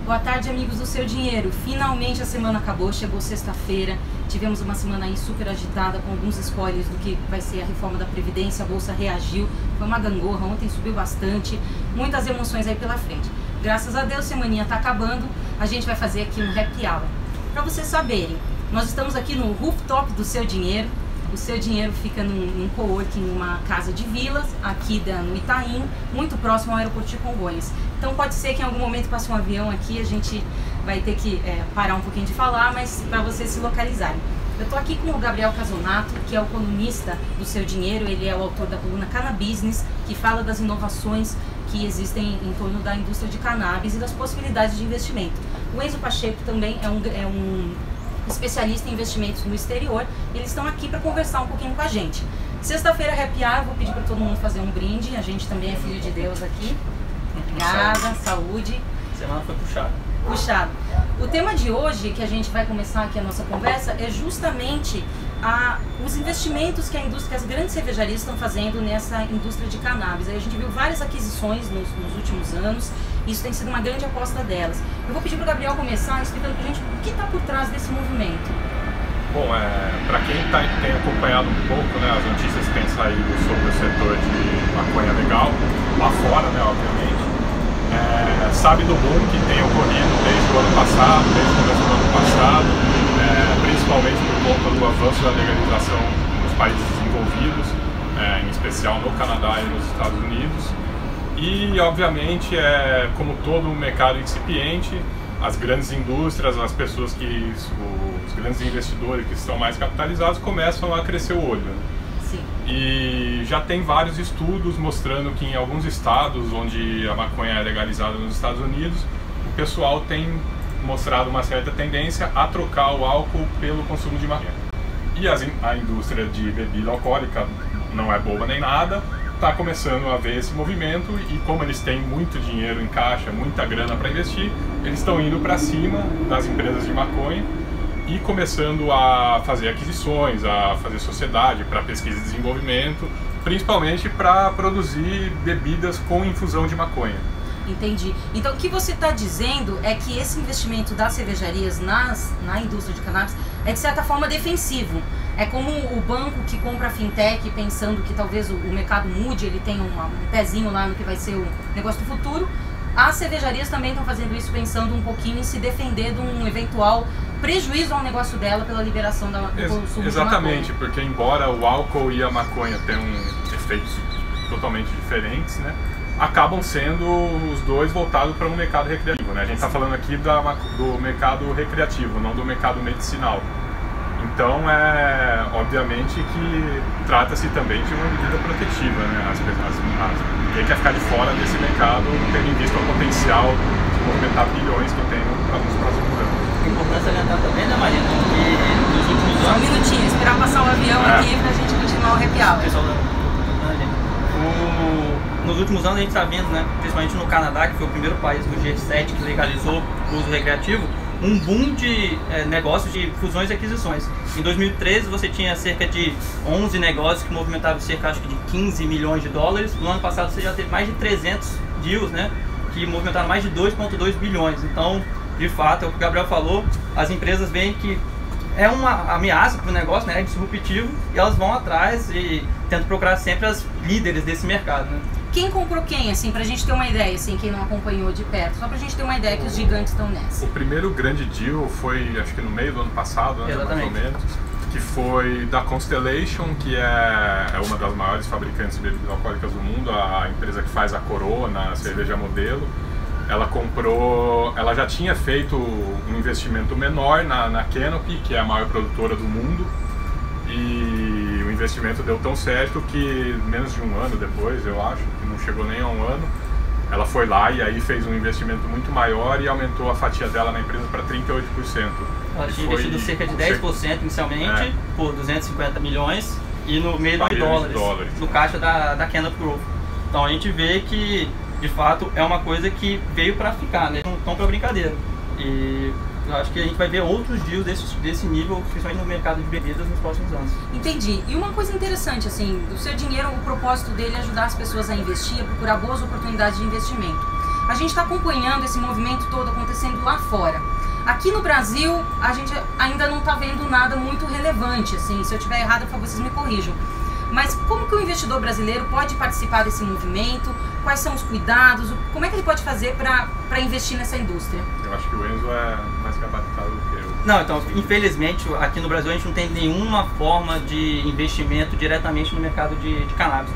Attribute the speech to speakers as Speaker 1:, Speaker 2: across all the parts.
Speaker 1: Boa tarde, amigos do Seu Dinheiro. Finalmente a semana acabou, chegou sexta-feira. Tivemos uma semana aí super agitada, com alguns spoilers do que vai ser a reforma da Previdência. A Bolsa reagiu, foi uma gangorra, ontem subiu bastante. Muitas emoções aí pela frente. Graças a Deus, a semaninha tá acabando. A gente vai fazer aqui um happy hour. Para vocês saberem, nós estamos aqui no rooftop do Seu Dinheiro. O Seu Dinheiro fica num coworking, numa casa de vilas, aqui no Itaim, muito próximo ao aeroporto de Congonhas. Então pode ser que em algum momento passe um avião aqui, a gente vai ter que parar um pouquinho de falar, mas para vocês se localizarem. Eu estou aqui com o Gabriel Casonato, que é o colunista do Seu Dinheiro. Ele é o autor da coluna Cannabusiness, que fala das inovações que existem em torno da indústria de cannabis e das possibilidades de investimento. O Enzo Pacheco também é um especialista em investimentos no exterior, e eles estão aqui para conversar um pouquinho com a gente. Sexta-feira happy hour, vou pedir para todo mundo fazer um brinde, a gente também é filho de Deus aqui. Obrigada, saúde.
Speaker 2: Semana foi puxada.
Speaker 1: Puxado. O tema de hoje, que a gente vai começar aqui a nossa conversa, é justamente os investimentos que as grandes cervejarias estão fazendo nessa indústria de cannabis. Aí a gente viu várias aquisições nos últimos anos, isso tem sido uma grande aposta delas. Eu vou pedir para o Gabriel começar explicando para a gente o que está por trás desse movimento.
Speaker 3: Bom, para quem tem acompanhado um pouco, né, as notícias que têm saído sobre o setor de maconha legal, lá fora, né, obviamente, sabe do boom que tem ocorrido desde o ano passado, desde o começo do ano passado, principalmente por conta do avanço da legalização nos países desenvolvidos, em especial no Canadá e nos Estados Unidos. E, obviamente, como todo mercado incipiente, as grandes indústrias, as pessoas os grandes investidores que estão mais capitalizados começam a crescer o olho.
Speaker 1: Sim.
Speaker 3: E já tem vários estudos mostrando que em alguns estados onde a maconha é legalizada nos Estados Unidos, o pessoal tem mostrado uma certa tendência a trocar o álcool pelo consumo de maconha. E a indústria de bebida alcoólica não é boba nem nada, está começando a ver esse movimento, e como eles têm muito dinheiro em caixa, muita grana para investir, eles estão indo para cima das empresas de maconha e começando a fazer aquisições, a fazer sociedade para pesquisa e desenvolvimento, principalmente para produzir bebidas com infusão de maconha.
Speaker 1: Entendi. Então o que você está dizendo é que esse investimento das cervejarias na indústria de cannabis é de certa forma defensivo. É como o banco que compra a fintech pensando que talvez o mercado mude, ele tem um pezinho lá no que vai ser o negócio do futuro. As cervejarias também estão fazendo isso pensando um pouquinho em se defender de um eventual prejuízo ao negócio dela pela liberação do consumo.
Speaker 3: Exatamente, porque embora o álcool e a maconha tenham efeitos totalmente diferentes, né, acabam sendo os dois voltados para um mercado recreativo, né? A gente está falando aqui do mercado recreativo, não do mercado medicinal. Então, obviamente que trata-se também de uma medida protetiva, né? Ninguém quer ficar de fora desse mercado, tendo em vista o potencial de movimentar bilhões que tem nos próximos anos.
Speaker 2: É importante salientar também, né, Marina, que nos últimos anos...
Speaker 1: Só um minutinho, esperar passar o avião aqui pra gente continuar o happy hour.
Speaker 2: Pessoal, nos últimos anos a gente está vendo, né, principalmente no Canadá, que foi o primeiro país do G7 que legalizou o uso recreativo, um boom de negócios de fusões e aquisições. Em 2013 você tinha cerca de 11 negócios que movimentavam cerca, acho que, de 15 milhões de dólares. No ano passado você já teve mais de 300 deals, né, que movimentaram mais de 2,2 bilhões. Então, de fato, é o que o Gabriel falou, as empresas veem que é uma ameaça para o negócio, né, é disruptivo, e elas vão atrás e tentam procurar sempre as líderes desse mercado, né.
Speaker 1: Quem comprou quem, assim, pra gente ter uma ideia, assim, quem não acompanhou de perto, só pra gente ter uma ideia que os gigantes estão nessa.
Speaker 3: O primeiro grande deal foi, acho que no meio do ano passado, né, mais ou menos, que foi da Constellation, que é uma das maiores fabricantes de bebidas alcoólicas do mundo, a empresa que faz a Corona, a cerveja modelo. Ela já tinha feito um investimento menor na Canopy, que é a maior produtora do mundo, e o investimento deu tão certo que menos de um ano depois, eu acho, que não chegou nem a um ano, ela foi lá e aí fez um investimento muito maior e aumentou a fatia dela na empresa para 38%.
Speaker 2: Ela tinha investido cerca de 10% inicialmente, por 250 milhões, e no meio de dólares no caixa da Canopy Growth. Então a gente vê que, de fato, é uma coisa que veio para ficar, né? Não estão para brincadeira. E eu acho que a gente vai ver outros deals desse nível, principalmente no mercado de bebidas, nos próximos anos.
Speaker 1: Entendi. E uma coisa interessante, assim, o Seu Dinheiro, o propósito dele é ajudar as pessoas a investir, a procurar boas oportunidades de investimento. A gente está acompanhando esse movimento todo acontecendo lá fora. Aqui no Brasil, a gente ainda não está vendo nada muito relevante, assim, se eu estiver errado, por favor, vocês me corrijam. Mas como que o investidor brasileiro pode participar desse movimento? Quais são os cuidados? Como é que ele pode fazer para investir nessa indústria?
Speaker 3: Eu acho que o Enzo é mais capacitado do que eu.
Speaker 2: Não, então, infelizmente, aqui no Brasil a gente não tem nenhuma forma de investimento diretamente no mercado de cannabis.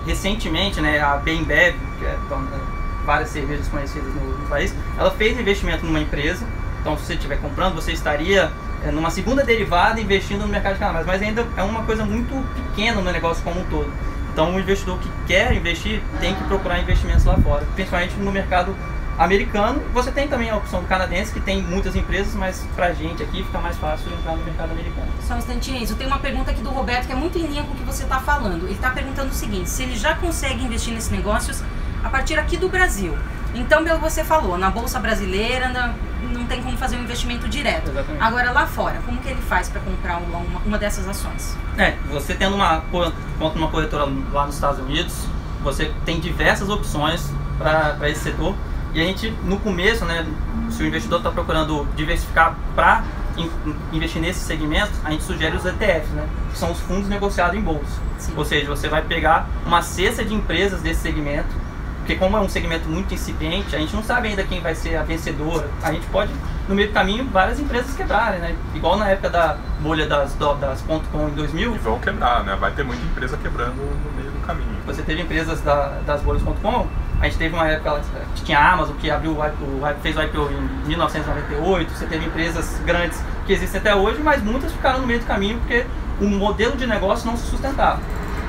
Speaker 2: Recentemente, né, a Bembev, que é várias cervejas conhecidas no país, ela fez investimento numa empresa. Então, se você estiver comprando, você estaria numa segunda derivada investindo no mercado de cannabis, mas ainda é uma coisa muito pequena no negócio como um todo. Então, o investidor que quer investir tem que procurar investimentos lá fora, principalmente no mercado americano. Você tem também a opção do canadense, que tem muitas empresas, mas pra gente aqui fica mais fácil entrar no mercado americano.
Speaker 1: Só um instantinho, eu tenho uma pergunta aqui do Roberto que é muito em linha com o que você está falando. Ele está perguntando o seguinte: se ele já consegue investir nesses negócios a partir aqui do Brasil. Então, pelo que você falou, na Bolsa Brasileira não tem como fazer um investimento direto.
Speaker 2: Exatamente.
Speaker 1: Agora, lá fora, como que ele faz para comprar uma dessas ações?
Speaker 2: Você tendo uma conta numa corretora lá nos Estados Unidos, você tem diversas opções para esse setor. E a gente, no começo, né, se o investidor está procurando diversificar para investir nesse segmento, a gente sugere os ETFs, né, que são os fundos negociados em bolsa.
Speaker 1: Sim.
Speaker 2: Ou seja, você vai pegar uma cesta de empresas desse segmento, porque como é um segmento muito incipiente, a gente não sabe ainda quem vai ser a vencedora. A gente pode, no meio do caminho, várias empresas quebrarem, né? Igual na época da bolha das .com em 2000.
Speaker 3: E vão quebrar, né? Vai ter muita empresa quebrando no meio do caminho.
Speaker 2: Você teve empresas das bolhas.com, a gente teve uma época que tinha a Amazon, que fez o IPO em 1998, você teve empresas grandes que existem até hoje, mas muitas ficaram no meio do caminho porque o modelo de negócio não se sustentava.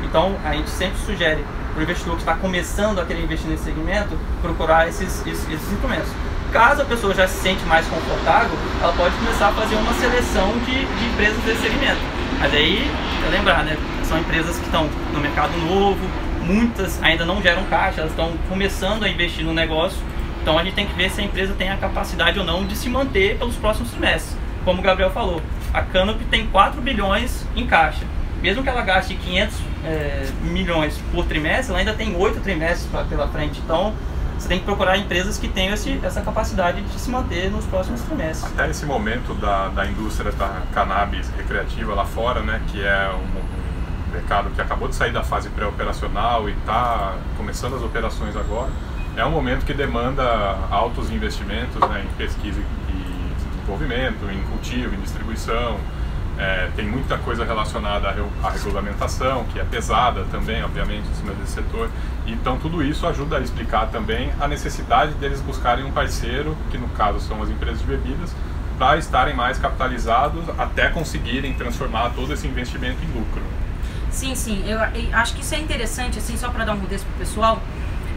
Speaker 2: Então, a gente sempre sugere para o investidor que está começando a querer investir nesse segmento, procurar esses instrumentos. Caso a pessoa já se sente mais confortável, ela pode começar a fazer uma seleção de empresas desse segmento. Mas aí, lembrar, né, são empresas que estão no mercado novo, muitas ainda não geram caixa, elas estão começando a investir no negócio, então a gente tem que ver se a empresa tem a capacidade ou não de se manter pelos próximos trimestres. Como o Gabriel falou, a Canopy tem 4 bilhões em caixa. Mesmo que ela gaste 500 milhões por trimestre, ela ainda tem 8 trimestres pela frente. Então, você tem que procurar empresas que tenham essa capacidade de se manter nos próximos trimestres.
Speaker 3: Até esse momento da indústria da cannabis recreativa lá fora, né, que é um mercado que acabou de sair da fase pré-operacional e está começando as operações agora, é um momento que demanda altos investimentos, né, em pesquisa e desenvolvimento, em cultivo, em distribuição. Tem muita coisa relacionada à regulamentação, que é pesada também, obviamente, em cima desse setor. Então, tudo isso ajuda a explicar também a necessidade deles buscarem um parceiro, que no caso são as empresas de bebidas, para estarem mais capitalizados até conseguirem transformar todo esse investimento em lucro.
Speaker 1: Sim, sim. Eu acho que isso é interessante, assim, só para dar um contexto para o pessoal.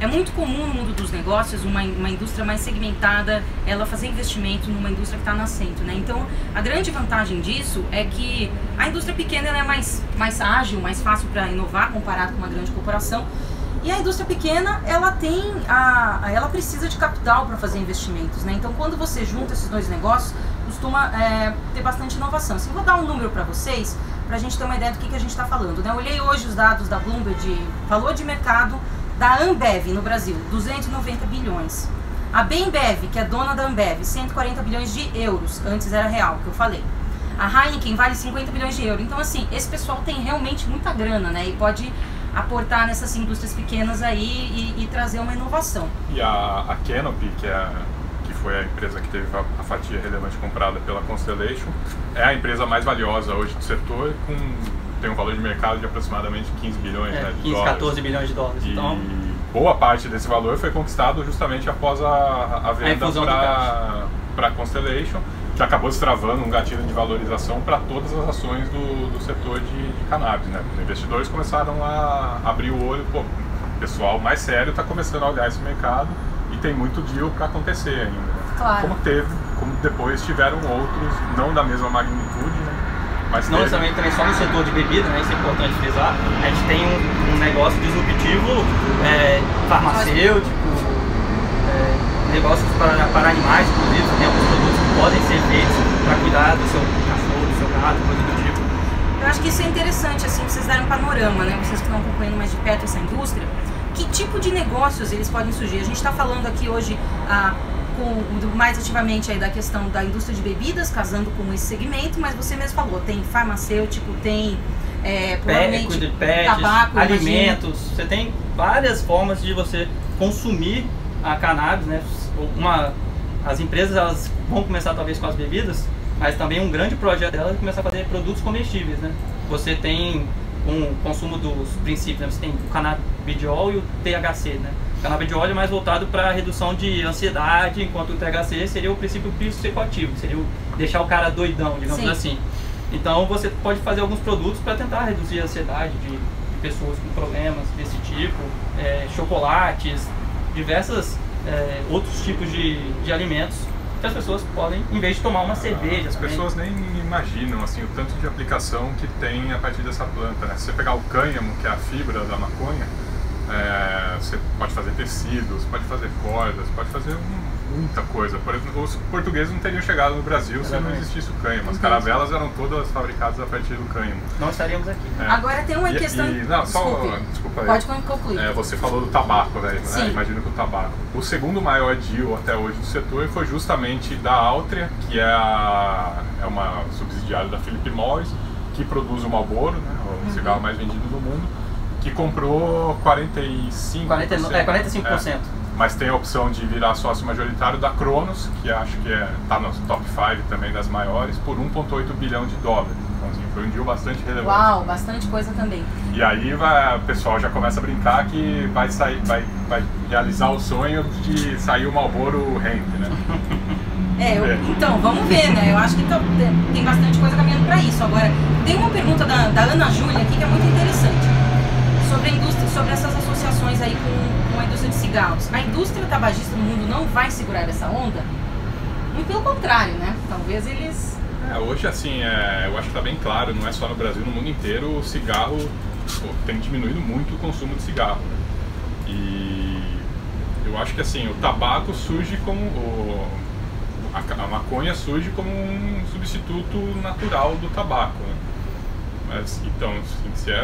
Speaker 1: É muito comum no mundo dos negócios, uma indústria mais segmentada, ela fazer investimento numa indústria que está nascendo, né? Então, a grande vantagem disso é que a indústria pequena ela é mais ágil, mais fácil para inovar comparado com uma grande corporação. E a indústria pequena, ela precisa de capital para fazer investimentos, né? Então, quando você junta esses dois negócios, costuma ter bastante inovação. Assim, vou dar um número para vocês, para a gente ter uma ideia do que a gente está falando, né? Eu olhei hoje os dados da Bloomberg de valor de mercado da Ambev no Brasil, 290 bilhões. A Bembev, que é dona da Ambev, 140 bilhões de euros, antes era real, que eu falei. A Heineken vale 50 bilhões de euros. Então, assim, esse pessoal tem realmente muita grana, né? E pode aportar nessas indústrias pequenas aí e trazer uma inovação.
Speaker 3: E a Canopy, que foi a empresa que teve a fatia relevante comprada pela Constellation, é a empresa mais valiosa hoje do setor, tem um valor de mercado de aproximadamente 15 bilhões de
Speaker 2: 15,
Speaker 3: dólares.
Speaker 2: 14 bilhões de dólares.
Speaker 3: E
Speaker 2: então,
Speaker 3: boa parte desse valor foi conquistado justamente após a venda para a Constellation, que acabou destravando um gatilho de valorização para todas as ações do setor de cannabis, né? Os investidores começaram a abrir o olho, o pessoal mais sério está começando a olhar esse mercado e tem muito deal para acontecer ainda. Né?
Speaker 1: Claro.
Speaker 3: Como depois tiveram outros, não da mesma magnitude, né? Mas
Speaker 2: não necessariamente também só no setor de bebida, né? Isso é importante frisar. A gente tem um negócio disruptivo farmacêutico, negócios para animais, inclusive. Tem alguns produtos que podem ser feitos para cuidar do seu cachorro, do seu gato, coisa do tipo.
Speaker 1: Eu acho que isso é interessante, assim, vocês darem um panorama, né? Vocês que estão acompanhando mais de perto essa indústria. Que tipo de negócios eles podem surgir? A gente está falando aqui hoje mais ativamente aí da questão da indústria de bebidas, casando com esse segmento, mas você mesmo falou, tem farmacêutico, tem provavelmente tabaco,
Speaker 2: alimentos, você tem várias formas de você consumir a cannabis, né? As empresas elas vão começar talvez com as bebidas, mas também um grande projeto delas é começar a fazer produtos comestíveis, né? Você tem um consumo dos princípios, né? Você tem o canabidiol e o THC, né? O canabidiol é mais voltado para a redução de ansiedade, enquanto o THC seria o princípio psicoativo, seria deixar o cara doidão, digamos assim. Então você pode fazer alguns produtos para tentar reduzir a ansiedade de pessoas com problemas desse tipo, chocolates, diversos outros tipos de alimentos que as pessoas podem, em vez de tomar uma cerveja.
Speaker 3: As pessoas nem imaginam assim, o tanto de aplicação que tem a partir dessa planta, né? Se você pegar o cânhamo, que é a fibra da maconha, você pode fazer tecidos, pode fazer cordas, pode fazer muita coisa. Por exemplo, os portugueses não teriam chegado no Brasil se não existisse o cânhamo. As caravelas eram todas fabricadas a partir do cânhamo.
Speaker 2: Não estaríamos aqui.
Speaker 1: Agora tem uma questão...
Speaker 3: Desculpa aí.
Speaker 1: Pode concluir.
Speaker 3: Você falou do tabaco, né? Imagino que o tabaco. O segundo maior deal até hoje do setor foi justamente da Altria, que é uma subsidiária da Philip Morris, que produz o Marlboro, né? O cigarro mais vendido do mundo, que comprou 45%. Mas tem a opção de virar sócio majoritário da Cronos, que acho que está no top 5 também das maiores, por 1,8 bilhão de dólares. Então, assim, foi um deal bastante relevante.
Speaker 1: Uau, bastante coisa também.
Speaker 3: E aí o pessoal já começa a brincar que vai realizar o sonho de sair o Marlboro Hemp, né?
Speaker 1: Então, vamos ver, né? Eu acho que tem bastante coisa caminhando para isso. Agora, tem uma pergunta da Ana Júlia aqui que é muito interessante. Sobre a indústria, sobre essas associações aí com a indústria de cigarros. A indústria tabagista no mundo não vai segurar essa onda? Muito pelo contrário, né? Talvez eles...
Speaker 3: Hoje, assim, eu acho que está bem claro, não é só no Brasil, no mundo inteiro, o cigarro tem diminuído muito o consumo de cigarro. E eu acho que, assim, o tabaco surge como... A maconha surge como um substituto natural do tabaco, né? Mas, então,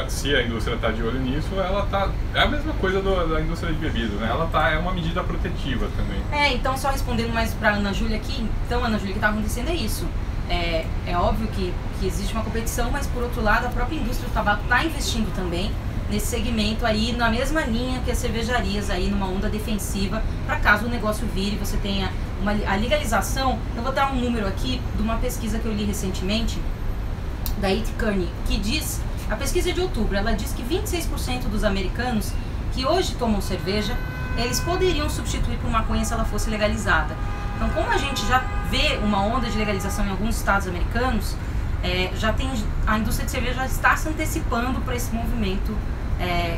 Speaker 3: se a indústria está de olho nisso, ela tá... É a mesma coisa da indústria de bebidas, né? Ela é uma medida protetiva também.
Speaker 1: Então, só respondendo mais para a Ana Júlia aqui, então, Ana Júlia, o que está acontecendo é isso. É óbvio que existe uma competição, mas, por outro lado, a própria indústria do tabaco está investindo também nesse segmento aí, na mesma linha que as cervejarias aí, numa onda defensiva, para caso o negócio vire, você tenha a legalização. Eu vou dar um número aqui de uma pesquisa que eu li recentemente, da It Kearney, que diz, a pesquisa é de outubro, ela diz que 26% dos americanos que hoje tomam cerveja, eles poderiam substituir por maconha se ela fosse legalizada. Então, como a gente já vê uma onda de legalização em alguns estados americanos, a indústria de cerveja já está se antecipando para esse movimento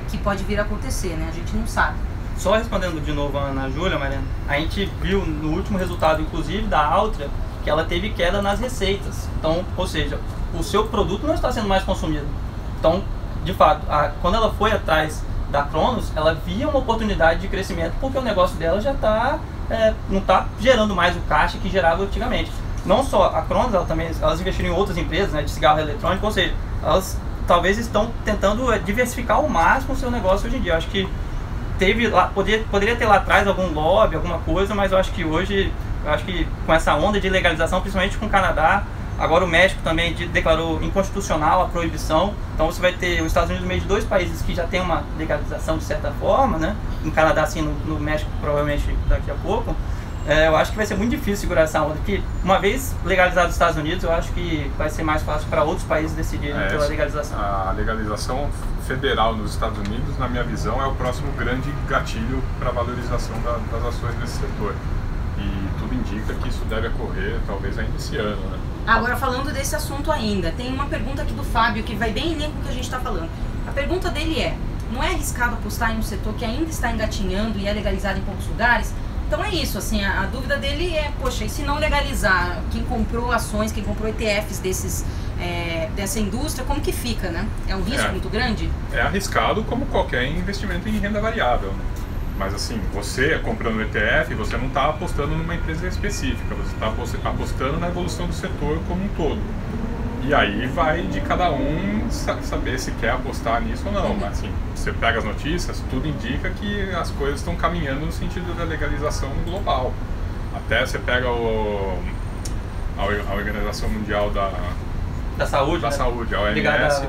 Speaker 1: que pode vir a acontecer, né? A gente não sabe.
Speaker 2: Só respondendo de novo a Ana Júlia, Mariana, a gente viu no último resultado, inclusive, da Altria, que ela teve queda nas receitas. Então, ou seja, o seu produto não está sendo mais consumido. Então, de fato, quando ela foi atrás da Cronos, ela via uma oportunidade de crescimento, porque o negócio dela já não está gerando mais o caixa que gerava antigamente. Não só a Cronos, elas investiram em outras empresas, né, de cigarro eletrônico, ou seja, elas talvez estão tentando diversificar ao máximo o seu negócio hoje em dia. Eu acho que poderia ter lá atrás algum lobby, alguma coisa, mas eu acho que hoje, com essa onda de legalização, principalmente com o Canadá, agora o México também declarou inconstitucional a proibição. Então você vai ter os Estados Unidos no meio de dois países que já tem uma legalização de certa forma, né? No Canadá, sim, no México provavelmente daqui a pouco. Eu acho que vai ser muito difícil segurar essa onda, porque uma vez legalizado nos Estados Unidos, eu acho que vai ser mais fácil para outros países decidirem pela legalização.
Speaker 3: A legalização federal nos Estados Unidos, na minha visão, é o próximo grande gatilho para a valorização das ações nesse setor. E tudo indica que isso deve ocorrer talvez ainda esse ano, né?
Speaker 1: Agora, falando desse assunto ainda, tem uma pergunta aqui do Fábio que vai bem em linha com o que a gente está falando. A pergunta dele é: não é arriscado apostar em um setor que ainda está engatinhando e é legalizado em poucos lugares? Então é isso, assim, a dúvida dele é, poxa, e se não legalizar, quem comprou ações, quem comprou ETFs dessa indústria, como que fica, né? É um risco muito grande?
Speaker 3: É arriscado como qualquer investimento em renda variável, né? Mas assim, você comprando um ETF, você não está apostando numa empresa específica, você está apostando na evolução do setor como um todo. E aí vai de cada um saber se quer apostar nisso ou não. Mas assim, você pega as notícias, tudo indica que as coisas estão caminhando no sentido da legalização global. Até você pega a Organização Mundial
Speaker 2: da Saúde,
Speaker 3: a OMS,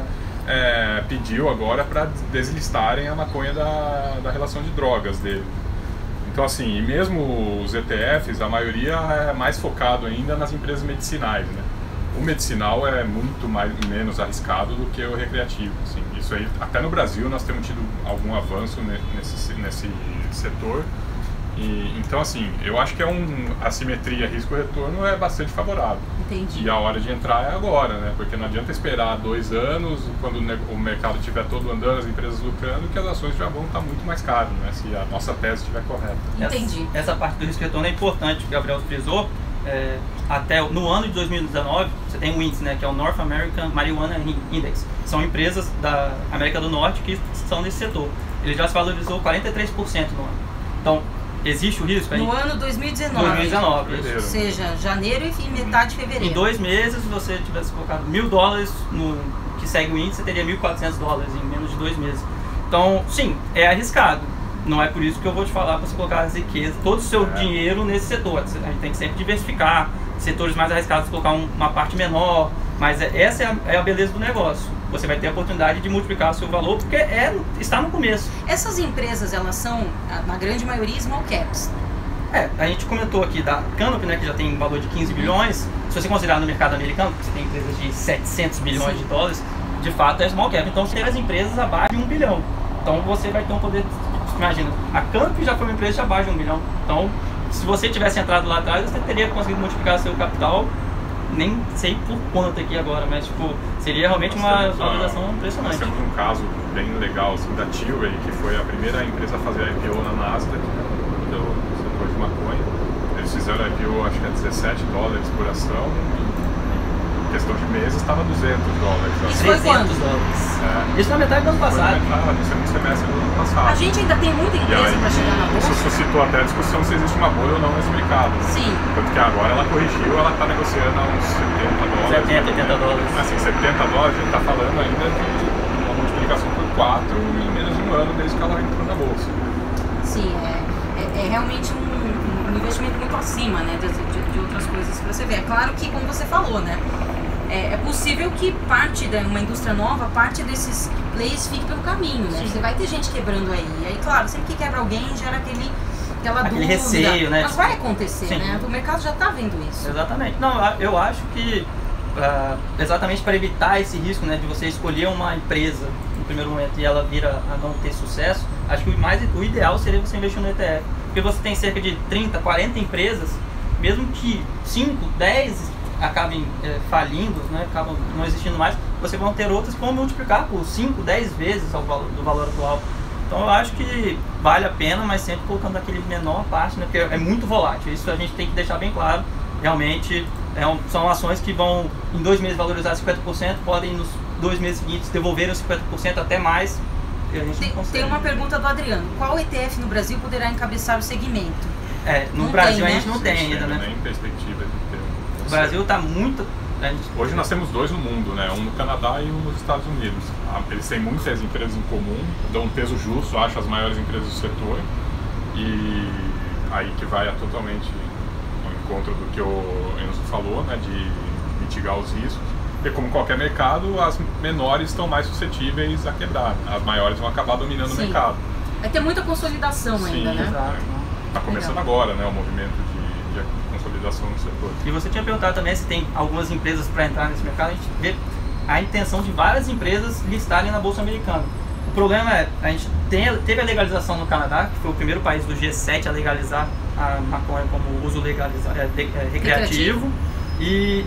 Speaker 3: pediu agora para deslistarem a maconha da relação de drogas dele. Então assim, e mesmo os ETFs, a maioria é mais focado ainda nas empresas medicinais, né? O medicinal é muito menos arriscado do que o recreativo. Assim. Isso aí, até no Brasil nós temos tido algum avanço nesse setor. Então assim, eu acho que a simetria risco-retorno é bastante favorável.
Speaker 1: Entendi.
Speaker 3: E a hora de entrar é agora, né? Porque não adianta esperar 2 anos, quando o mercado estiver todo andando, as empresas lucrando, que as ações já vão estar muito mais caras, né? Se a nossa tese estiver correta.
Speaker 1: Entendi.
Speaker 2: Essa parte do risco-retorno é importante, o Gabriel frisou. Até no ano de 2019, você tem um índice, né, que é o North American Marijuana Index. São empresas da América do Norte que estão nesse setor. Ele já se valorizou 43% no ano. Então, existe o risco aí?
Speaker 1: No ano 2019.
Speaker 2: 2019, isso.
Speaker 1: Ou seja, janeiro e metade de fevereiro.
Speaker 2: Em 2 meses, se você tivesse colocado $1.000 no que segue o índice, você teria $1.400 em menos de 2 meses. Então, sim, é arriscado. Não é por isso que eu vou te falar para você colocar as riquezas, todo o seu dinheiro nesse setor. A gente tem que sempre diversificar, setores mais arriscados, colocar uma parte menor, mas essa é a beleza do negócio. Você vai ter a oportunidade de multiplicar o seu valor, porque está no começo.
Speaker 1: Essas empresas, elas são, na grande maioria, small caps.
Speaker 2: A gente comentou aqui da Canopy, né, que já tem um valor de 15 bilhões. Se você considerar no mercado americano, você tem empresas de 700 bilhões de dólares, de fato é small cap. Então, você tem as empresas abaixo de 1 bilhão. Então, você vai ter um poder... Imagina, a Canopy já foi uma empresa de abaixo de 1 bilhão. Então, se você tivesse entrado lá atrás, você teria conseguido multiplicar seu capital, nem sei por quanto aqui agora, mas tipo, seria realmente uma valorização impressionante.
Speaker 3: Nós temos um caso bem legal assim, da Tilray, que foi a primeira empresa a fazer IPO na Nasdaq, do setor de maconha. Eles fizeram IPO, acho que é $17 por ação. Em questão de meses estava $200.
Speaker 1: Isso foi quando?
Speaker 2: Isso na metade do ano passado.
Speaker 3: No segundo semestre do ano passado.
Speaker 1: A gente ainda tem muita empresa para chegar na bolsa.
Speaker 3: Isso suscitou até a discussão se existe uma bolha ou não nesse mercado.
Speaker 1: Sim.
Speaker 3: Tanto que agora ela corrigiu, ela está negociando a uns $70.
Speaker 2: 70, $80.
Speaker 3: Assim, $70 a gente está falando ainda de uma multiplicação por 4 em menos de 1 ano desde que ela entrou na bolsa.
Speaker 1: Sim, é realmente um investimento muito acima, né, de outras coisas que você vê. É claro que, como você falou, né, é possível que parte de uma indústria nova, parte desses plays fique pelo caminho, né? Sim. Você vai ter gente quebrando aí. E aí, claro, sempre que quebra alguém, gera aquela dúvida.
Speaker 2: Receio, né?
Speaker 1: Mas vai acontecer,
Speaker 2: Sim.
Speaker 1: né? O mercado já está vendo isso.
Speaker 2: Exatamente. Não, eu acho que exatamente para evitar esse risco, né, de você escolher uma empresa no primeiro momento e ela vira a não ter sucesso, acho que o ideal seria você investir no ETF. Porque você tem cerca de 30, 40 empresas, mesmo que 5, 10 acabem falindo, né, acabam não existindo mais, você vai ter outras que vão multiplicar por 5, 10 vezes do valor atual. Então eu acho que vale a pena, mas sempre colocando aquele menor parte, né, porque é muito volátil. Isso a gente tem que deixar bem claro. Realmente são ações que vão em 2 meses valorizar 50%, podem nos 2 meses seguintes devolver os 50% até mais. E a gente não consegue.
Speaker 1: Tem uma pergunta do Adriano: qual ETF no Brasil poderá encabeçar o segmento?
Speaker 2: No
Speaker 1: não
Speaker 2: Brasil
Speaker 1: tem,
Speaker 2: a gente não tem ainda, né?
Speaker 3: Nem perspectiva de ter.
Speaker 2: O Brasil está muito...
Speaker 3: Hoje nós temos 2 no mundo, né? Um no Canadá e um nos Estados Unidos. Eles têm muitas empresas em comum, dão um peso justo, acho as maiores empresas do setor. E aí que vai totalmente ao encontro do que o Enzo falou, né? De mitigar os riscos. Porque como qualquer mercado, as menores estão mais suscetíveis a quebrar. As maiores vão acabar dominando o mercado.
Speaker 1: Vai ter muita consolidação ainda, né?
Speaker 3: Está começando agora, né? O movimento de consolidação no setor.
Speaker 2: E você tinha perguntado também se tem algumas empresas para entrar nesse mercado. A gente vê a intenção de várias empresas listarem na Bolsa Americana. O problema é, a gente teve a legalização no Canadá, que foi o primeiro país do G7 a legalizar a maconha como uso recreativo.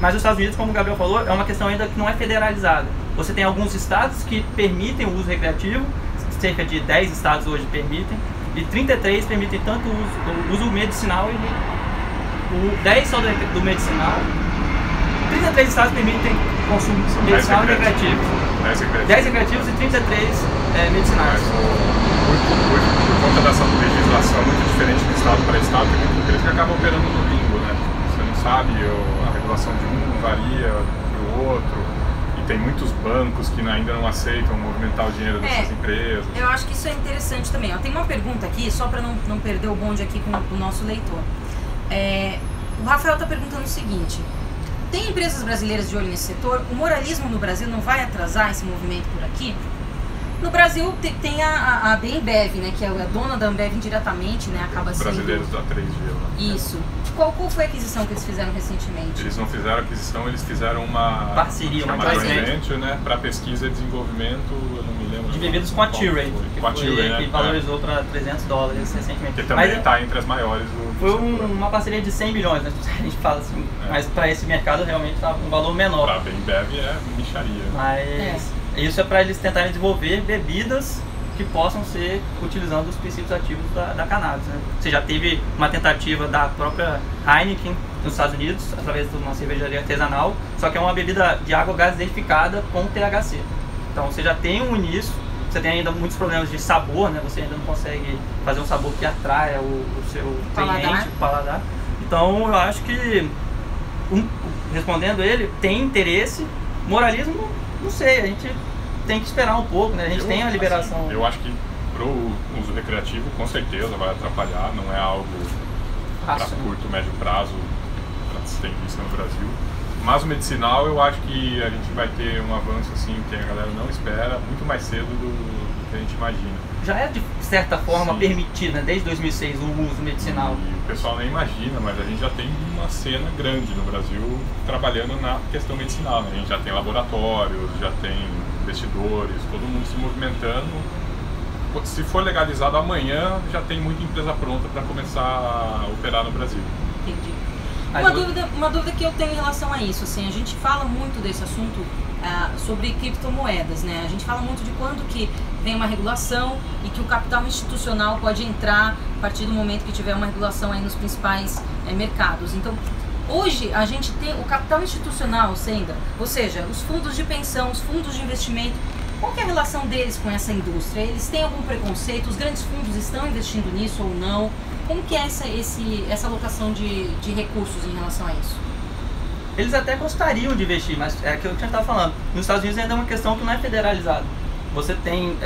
Speaker 2: Mas os Estados Unidos, como o Gabriel falou, é uma questão ainda que não é federalizada. Você tem alguns estados que permitem o uso recreativo, cerca de 10 estados hoje permitem, e 33 permitem tanto o uso medicinal e 10 só do medicinal. 33 estados permitem consumo medicinal e recreativo. 10 recreativos e 33 medicinais.
Speaker 3: Por conta dessa legislação muito diferente de estado para estado, tem muita empresa que acaba operando no limbo, né? Você não sabe, a regulação de um varia do outro. E tem muitos bancos que ainda não aceitam movimentar o dinheiro dessas empresas.
Speaker 1: Eu acho que isso é interessante também. Tem uma pergunta aqui, só para não perder o bonde aqui com o nosso leitor. O Rafael está perguntando o seguinte: tem empresas brasileiras de olho nesse setor? O moralismo no Brasil não vai atrasar esse movimento por aqui? No Brasil tem a Ambev, né, que é a dona da Ambev indiretamente, né, acaba sendo...
Speaker 3: Brasileiros da 3G. Né?
Speaker 1: Isso. Qual foi a aquisição que eles fizeram recentemente?
Speaker 3: Eles não fizeram aquisição, eles fizeram uma
Speaker 2: parceria, uma
Speaker 3: joint venture, né, para pesquisa e desenvolvimento, eu não me lembro.
Speaker 2: De bebidas com a Tilray, que valorizou para $300 recentemente.
Speaker 3: Que também está entre as maiores do
Speaker 2: Foi uma parceria de 100 milhões, né? A gente fala assim, mas para esse mercado realmente está um valor menor.
Speaker 3: Para a Ambev é micharia.
Speaker 2: Mas isso é para eles tentarem desenvolver bebidas que possam ser utilizando os princípios ativos da cannabis, né? Você já teve uma tentativa da própria Heineken nos Estados Unidos, através de uma cervejaria artesanal, só que é uma bebida de água gaseificada com THC. Então você já tem um início, você tem ainda muitos problemas de sabor, né? Você ainda não consegue fazer um sabor que atraia o seu cliente, o paladar. Então eu acho que, respondendo ele, tem interesse. Moralismo, não sei, a gente tem que esperar um pouco, né? A gente tem a liberação.
Speaker 3: Assim, eu acho que para o uso recreativo, com certeza vai atrapalhar, não é algo para curto, médio prazo, para se ter em vista no Brasil. Mas o medicinal, eu acho que a gente vai ter um avanço assim que a galera não espera, muito mais cedo do que a gente imagina.
Speaker 2: Já é de certa forma permitido, né? Desde 2006 o uso medicinal.
Speaker 3: E o pessoal nem imagina, mas a gente já tem uma cena grande no Brasil trabalhando na questão medicinal, né? A gente já tem laboratórios, já tem investidores, todo mundo se movimentando. Se for legalizado amanhã, já tem muita empresa pronta para começar a operar no Brasil.
Speaker 1: Entendi. Uma dúvida que eu tenho em relação a isso, assim, a gente fala muito desse assunto sobre criptomoedas, né? A gente fala muito de quando que vem uma regulação e que o capital institucional pode entrar a partir do momento que tiver uma regulação aí nos principais mercados. Então, hoje a gente tem o capital institucional, Sendra, ou seja, os fundos de pensão, os fundos de investimento. Qual que é a relação deles com essa indústria? Eles têm algum preconceito? Os grandes fundos estão investindo nisso ou não? Como que é essa alocação de recursos em relação a isso?
Speaker 2: Eles até gostariam de investir, mas é aquilo que a gente estava falando. Nos Estados Unidos ainda é uma questão que não é federalizada. Você tem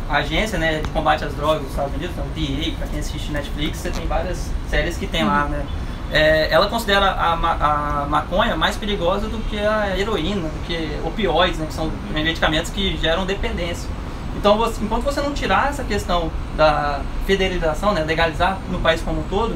Speaker 2: a agência, né, de combate às drogas dos Estados Unidos, o DEA, para quem assiste Netflix, você tem várias séries que tem lá, né? Ela considera a maconha mais perigosa do que a heroína, do que opioides, né, que são medicamentos que geram dependência. Então, enquanto você não tirar essa questão da federalização, né, legalizar no país como um todo,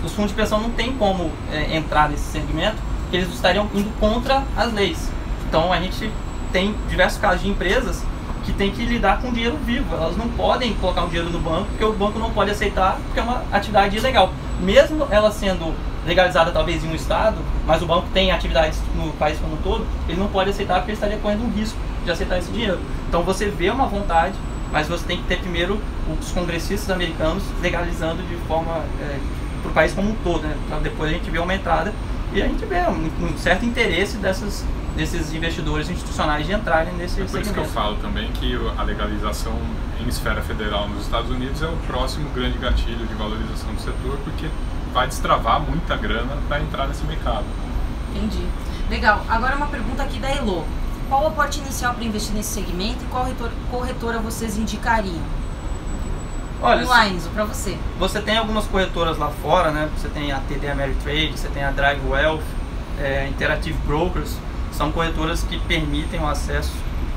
Speaker 2: os fundos de pensão não tem como entrar nesse segmento, porque eles estariam indo contra as leis. Então, a gente tem diversos casos de empresas que tem que lidar com dinheiro vivo. Elas não podem colocar o dinheiro no banco, porque o banco não pode aceitar, porque é uma atividade ilegal. Mesmo ela sendo legalizada talvez em um estado, mas o banco tem atividades no país como um todo, ele não pode aceitar porque ele estaria correndo um risco de aceitar esse dinheiro. Então você vê uma vontade, mas você tem que ter primeiro os congressistas americanos legalizando de forma para o país como um todo, né? Para depois a gente ver uma entrada e a gente vê um certo interesse desses investidores institucionais de entrarem nesse segmento.
Speaker 3: Por isso que eu falo também que a legalização em esfera federal nos Estados Unidos é o próximo grande gatilho de valorização do setor, porque vai destravar muita grana para entrar nesse mercado.
Speaker 1: Entendi. Legal. Agora uma pergunta aqui da Elo. Qual o aporte inicial para investir nesse segmento e qual corretora vocês indicariam?
Speaker 2: Olha,
Speaker 1: online, para você.
Speaker 2: Você tem algumas corretoras lá fora, né? Você tem a TD Ameritrade, você tem a Drive Wealth, Interactive Brokers. São corretoras que permitem o acesso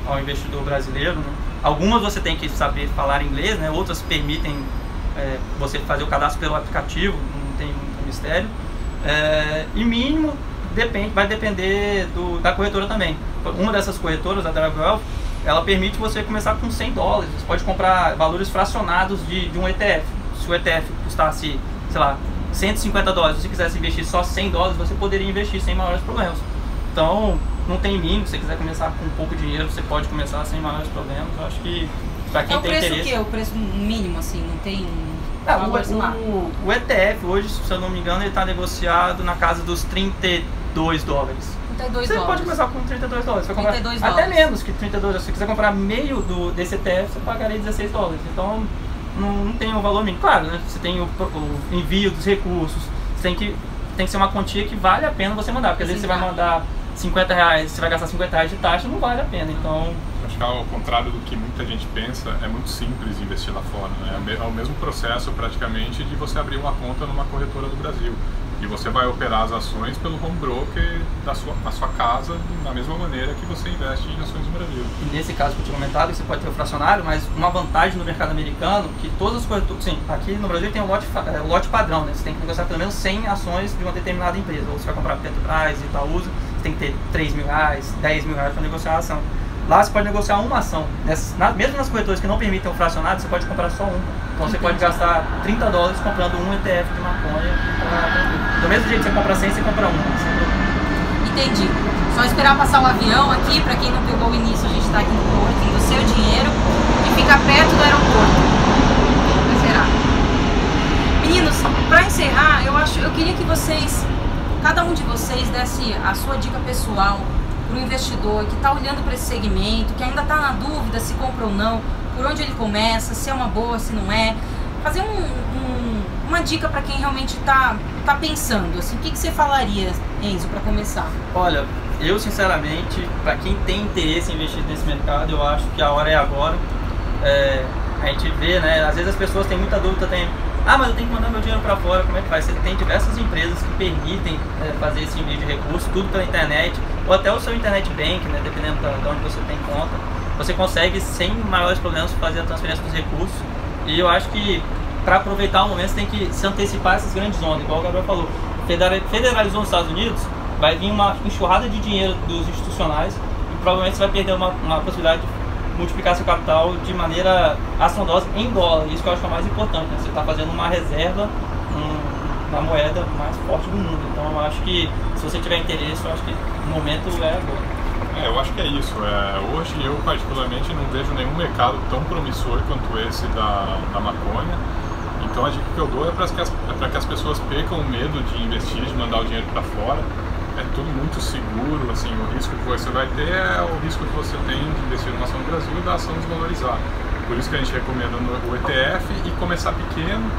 Speaker 2: ao investidor brasileiro, né? Algumas você tem que saber falar inglês, né? Outras permitem você fazer o cadastro pelo aplicativo, não tem muito mistério. E mínimo vai depender da corretora também. Uma dessas corretoras, a Drive Wealth, ela permite você começar com $100. Você pode comprar valores fracionados de um ETF. Se o ETF custasse, sei lá, $150, se você quisesse investir só $100, você poderia investir sem maiores problemas. Então, não tem mínimo. Se você quiser começar com pouco dinheiro, você pode começar sem maiores problemas. Eu acho que para quem tem interesse...
Speaker 1: É o preço o quê? O preço mínimo, assim? Não tem...
Speaker 2: O ETF hoje, se eu não me engano, ele está negociado na casa dos $32. Você pode começar com $32. Você comprar até menos que $32. Se você quiser comprar meio desse ETF, você pagaria $16. Então, não tem um valor mínimo. Claro, né? Você tem o envio dos recursos. Tem que ser uma quantia que vale a pena você mandar. Porque às vezes você vai mandar R$50, você vai gastar R$50 de taxa, não vale a pena. Então,
Speaker 3: acho que ao contrário do que muita gente pensa, é muito simples investir lá fora, né? É o mesmo processo praticamente de você abrir uma conta numa corretora do Brasil. E você vai operar as ações pelo home broker na sua casa, da mesma maneira que você investe em ações no Brasil.
Speaker 2: E nesse caso que eu tinha comentado, você pode ter o fracionário, mas uma vantagem no mercado americano, que todas as corretoras, sim, aqui no Brasil tem um lote padrão, né? Você tem que negociar pelo menos 100 ações de uma determinada empresa. Ou você vai comprar Petrobras, Itaúsa, você tem que ter R$3 mil, R$10 mil para negociar a ação. Lá você pode negociar uma ação. Mesmo nas corretoras que não permitem o fracionário, você pode comprar só uma. Então você pode gastar $30 comprando um ETF de maconha. Do mesmo jeito que você compra 100, você compra uma.
Speaker 1: Entendi. Só esperar passar o avião aqui, para quem não pegou o início, a gente está aqui no coworking do Seu Dinheiro e fica perto do aeroporto. Vai zerar. Meninos, para encerrar, eu queria que vocês, cada um de vocês, desse a sua dica pessoal para o investidor que está olhando para esse segmento, que ainda está na dúvida se compra ou não, por onde ele começa, se é uma boa, se não é. Fazer uma dica para quem realmente está pensando. Assim, o que você falaria, Enzo, para começar?
Speaker 2: Olha, eu sinceramente, para quem tem interesse em investir nesse mercado, eu acho que a hora é agora. A gente vê, né? Às vezes as pessoas têm muita dúvida, mas eu tenho que mandar meu dinheiro para fora, como é que faz? Você tem diversas empresas que permitem fazer esse envio de recursos, tudo pela internet, ou até o seu internet bank, né? Dependendo de onde você tem conta, você consegue sem maiores problemas fazer a transferência dos recursos. E eu acho que para aproveitar o momento você tem que se antecipar a essas grandes ondas, igual o Gabriel falou. Federalizou nos Estados Unidos, vai vir uma enxurrada de dinheiro dos institucionais e provavelmente você vai perder uma possibilidade de multiplicar seu capital de maneira assombrosa em dólar. Isso que eu acho que é o mais importante, né? Você está fazendo uma reserva na moeda mais forte do mundo. Então eu acho que se você tiver interesse, eu acho que o momento é agora.
Speaker 3: Eu acho que é isso. Hoje eu particularmente não vejo nenhum mercado tão promissor quanto esse da maconha. Então a dica que eu dou é para que as pessoas percam o medo de investir, de mandar o dinheiro para fora. É tudo muito seguro, assim, o risco que você vai ter é o risco que você tem de investir numa ação no Brasil e da ação desvalorizar. Por isso que a gente recomenda o ETF e começar pequeno.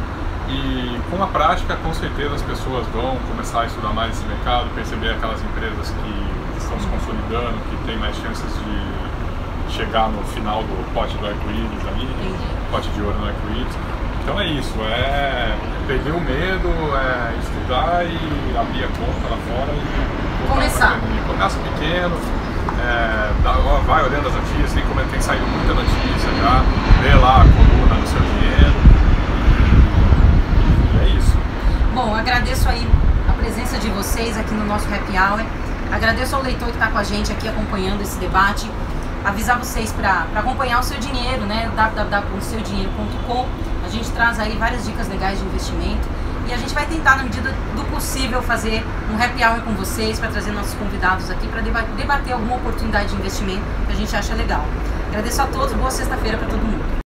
Speaker 3: E com a prática, com certeza as pessoas vão começar a estudar mais esse mercado, perceber aquelas empresas que estão se consolidando, que tem mais chances de chegar no final do pote do arco-íris ali, pote de ouro no arco-íris. Então é isso, perder o medo, estudar e abrir a conta lá fora e
Speaker 1: começar.
Speaker 3: Começa pequeno, vai olhando as notícias, tem saído muita notícia já, vê lá a coluna do Seu Dinheiro. E é isso.
Speaker 1: Bom, agradeço aí a presença de vocês aqui no nosso Happy Hour. Agradeço ao leitor que está com a gente aqui acompanhando esse debate. Avisar vocês para acompanhar o Seu Dinheiro, né? www.seudinheiro.com. A gente traz aí várias dicas legais de investimento e a gente vai tentar, na medida do possível, fazer um happy hour com vocês para trazer nossos convidados aqui para debater alguma oportunidade de investimento que a gente acha legal. Agradeço a todos, boa sexta-feira para todo mundo.